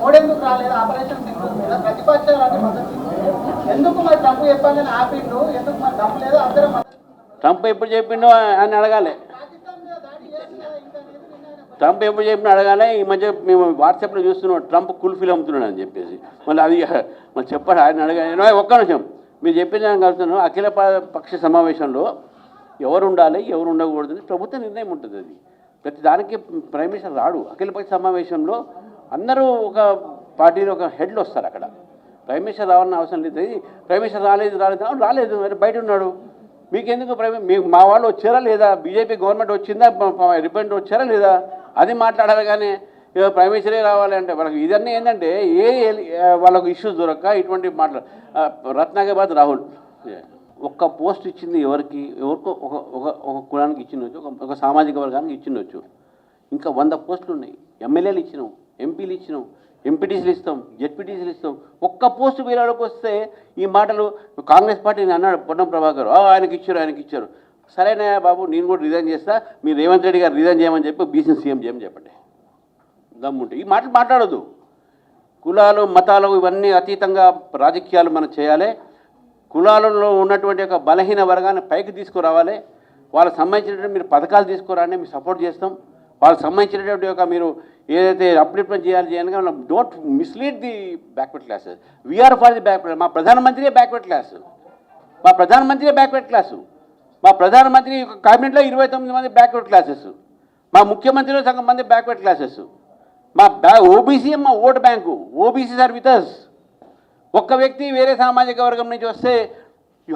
మోడెందుకు రాలేదు ఆపరేషన్ సింధూర్ మీద ప్రతిపక్షాలన్నీ మద్దతు ఎందుకు మరి ట్రంప్ చెప్పాలని ఆపిండు ఎందుకు మరి డబ్బు లేదు అందరూ ట్రంప్ ఎప్పుడు చెప్పిండో అని అడగాలి. ట్రంప్ ఎప్పుడు చెప్పినా అడగాలి. ఈ మధ్య మేము వాట్సాప్లో చూస్తున్నాం ట్రంప్ కుల్ఫీలు అమ్ముతున్నాడు అని చెప్పేసి మళ్ళీ అది మళ్ళీ చెప్పాడు ఆయన అడగాలి. ఒక్క నిమిషం మీరు చెప్పిన దాన్ని కలుగుతున్నాను. అఖిల పక్ష సమావేశంలో ఎవరు ఉండాలి ఎవరు ఉండకూడదు ప్రభుత్వ నిర్ణయం ఉంటుంది. అది ప్రతి దానికి ప్రైమ్ మినిస్టర్ రాడు. అఖిలపక్ష సమావేశంలో అందరూ ఒక పార్టీలో ఒక హెడ్లు వస్తారు. అక్కడ ప్రైమ్ మినిస్టర్ రావాలన్న అవసరం లేదు. ప్రైమ్ మినిస్టర్ రాలేదు మరి బయట ఉన్నాడు. మీకెందుకు మా వాళ్ళు వచ్చారా లేదా, బీజేపీ గవర్నమెంట్ వచ్చిందా, రిప్రజెంట్ వచ్చారా లేదా, అది మాట్లాడాలి. కానీ ప్రైమ్ మినిస్టరే రావాలి అంటే వాళ్ళకి ఇదన్నీ ఏంటంటే వాళ్ళకు ఇష్యూస్ దొరక్క ఇటువంటి రత్నాకర్ రాహుల్ ఒక్క పోస్ట్ ఇచ్చింది ఎవరికో ఒక కులానికి ఇచ్చిండొచ్చు, ఒక సామాజిక వర్గానికి ఇచ్చిండొచ్చు. ఇంకా 100 పోస్టులు ఉన్నాయి. ఎమ్మెల్యేలు ఇచ్చినాం, ఎంపీలు ఇచ్చినాం, ఎంపీటీసీలు ఇస్తాం, జెడ్పీటీసీలు ఇస్తాం. ఒక్క పోస్టు వీళ్ళకి వస్తే ఈ మాటలు కాంగ్రెస్ పార్టీని అన్నాడు పొన్నం ప్రభాకర్, ఆయనకి ఇచ్చారు. సరేనా బాబు నేను కూడా రిజైన్ చేస్తా, మీరు రేవంత్ రెడ్డి గారు రిజైన్ చేయమని చెప్పి బీసీ సీఎం చేయమని చెప్పండి. దమ్ముంటే ఈ మాటలు మాట్లాడొద్దు. కులాలు మతాలు ఇవన్నీ అతీతంగా రాజకీయాలు మనం చేయాలి. కులాలలో ఉన్నటువంటి ఒక బలహీన వర్గాన్ని పైకి తీసుకురావాలి. వాళ్ళకి సంబంధించినటువంటి మీరు పథకాలు తీసుకురాని మేము సపోర్ట్ చేస్తాం. వాళ్ళకి సంబంధించినటువంటి ఒక మీరు ఏదైతే అప్లిప్మెంట్ చేయాలి కానీ don't mislead the backward classes. We are for the backward. మా ప్రధానమంత్రియే బ్యాక్వర్డ్ క్లాసు. మా ప్రధానమంత్రి క్యాబినెట్లో 29 మంది బ్యాక్వర్డ్ క్లాసెస్. మా ముఖ్యమంత్రిలో సగం మంది బ్యాక్వర్డ్ క్లాసెస్. మా ఓబీసీ మా vote bank. OBCs are with us. ఒక్క వ్యక్తి వేరే సామాజిక వర్గం నుంచి వస్తే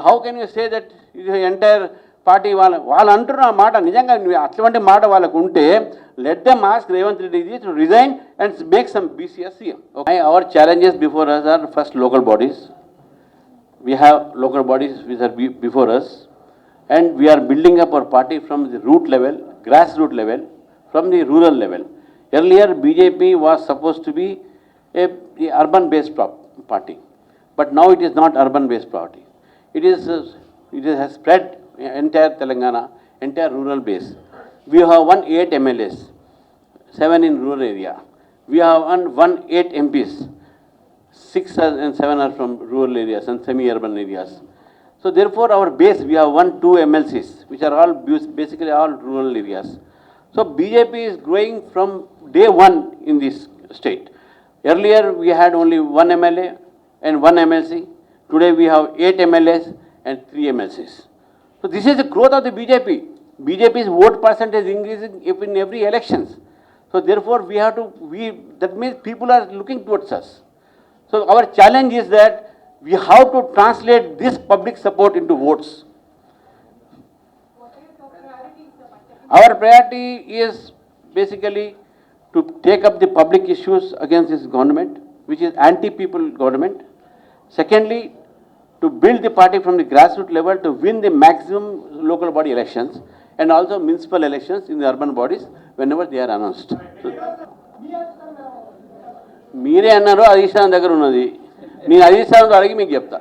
how can you say that ఇది ఎంటైర్ పార్టీ వాళ్ళు అంటున్న మాట నిజంగా అటువంటి మాట వాళ్ళకు ఉంటే let them ask Revanth Reddy to resign and make some BCs CM. Our challenges before us are first local bodies. We have local bodies which are before us, and we are building up our party from the root level, grassroots level, from the rural level. Earlier BJP was supposed to be a urban based party, but now it is not urban based party. It has spread entire Telangana, entire rural base. We have won 8 MLAs, 7 in rural area. We have won 8 MPs, 6 and 7 are from rural areas and semi-urban areas. So therefore our base, we have won 2 MLCs, which are all basically all rural areas. So BJP is growing from day one in this state. Earlier we had only 1 MLA and 1 MLC. Today we have 8 MLAs and 3 MLCs. So this is the growth of the BJP. BJP's vote percentage increasing in every elections. So therefore that means people are looking towards us. So our challenge is that we have to translate this public support into votes. Our priority is basically to take up the public issues against this government, which is anti-people government. Secondly, to build the party from the grassroots level to win the maximum local body elections and also municipal elections in the urban bodies whenever they are announced. మీరే అన్నారు అధిష్టానం దగ్గర ఉన్నది. నేను అధిష్టానంతో అడిగి మీకు చెప్తా.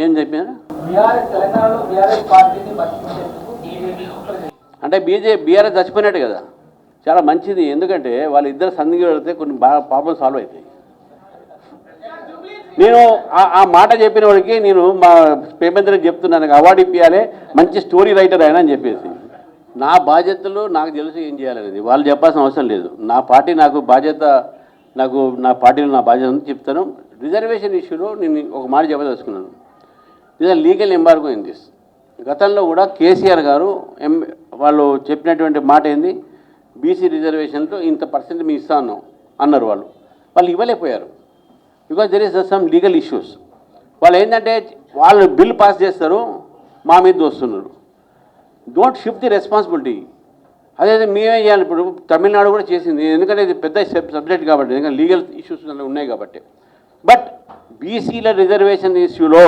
ఏం చెప్పారు అంటే బీఆర్ఎస్ చచ్చిపోయినట్టు కదా. చాలా మంచిది, ఎందుకంటే వాళ్ళిద్దరు సంధికి వెళితే కొన్ని ప్రాబ్లమ్ సాల్వ్ అవుతాయి. నేను ఆ మాట చెప్పిన వాడికి నేను మా పేమెంట్కి చెప్తున్నాను అవార్డు ఇప్పించాలి, మంచి స్టోరీ రైటర్ అయినా అని చెప్పేసి. నా బాధ్యతలు నాకు తెలుసు ఏం చేయాలనేది, వాళ్ళు చెప్పాల్సిన అవసరం లేదు. నా పార్టీ నా పార్టీలో నా బాధ్యత ఉంది చెప్తాను. రిజర్వేషన్ ఇష్యూలో నేను ఒక మాట చెప్పదలుచుకున్నాను. ఇది లీగల్ ఎంబార్గో ఇన్ దిస్. గతంలో కూడా కేసీఆర్ గారు వాళ్ళు చెప్పినటువంటి మాట ఏంది, బీసీ రిజర్వేషన్తో ఇంత పర్సెంట్ మేము ఇస్తాను అన్నారు. వాళ్ళు ఇవ్వలేకపోయారు. Because there is some legal issues. వాళ్ళు ఏంటంటే వాళ్ళు బిల్ పాస్ చేస్తారు, మా మీద దోస్తున్నారు. Don't shift the responsibility. అదే మేమే చేయాలి. ఇప్పుడు తమిళనాడు కూడా చేసింది, ఎందుకంటే ఇది పెద్ద సబ్జెక్ట్ కాబట్టి, ఎందుకంటే లీగల్ ఇష్యూస్ ఉన్నాయి కాబట్టి. బట్ బీసీల రిజర్వేషన్ ఇష్యూలో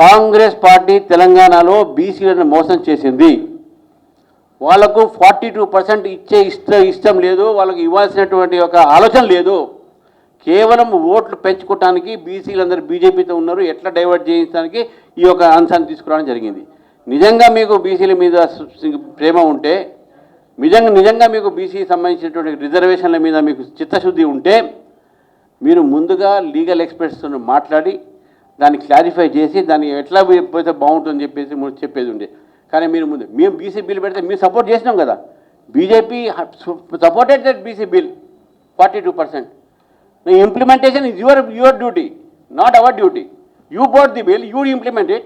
కాంగ్రెస్ పార్టీ తెలంగాణలో బీసీలను మోసం చేసింది. వాళ్ళకు 42% ఇచ్చే ఇష్టం లేదు, వాళ్ళకు ఇవ్వాల్సినటువంటి ఒక ఆలోచన లేదు. కేవలం ఓట్లు పెంచుకోవటానికి బీసీలందరూ బీజేపీతో ఉన్నారు, ఎట్లా డైవర్ట్ చేయించడానికి ఈ యొక్క అంశాన్ని తీసుకురావడం జరిగింది. నిజంగా మీకు బీసీల మీద ప్రేమ ఉంటే నిజంగా మీకు బీసీ సంబంధించినటువంటి రిజర్వేషన్ల మీద మీకు చిత్తశుద్ధి ఉంటే మీరు ముందుగా లీగల్ ఎక్స్పర్ట్స్తో మాట్లాడి దాన్ని క్లారిఫై చేసి దాన్ని ఎట్లా పోతే బాగుంటుందని చెప్పేసి చెప్పేది ఉండే. కానీ మీరు మేము బీసీ బిల్ పెడితే మేము సపోర్ట్ చేసినాం కదా. BJP supported that BC bill 42%. The implementation is your duty, not our duty. You brought the bill, you implement it.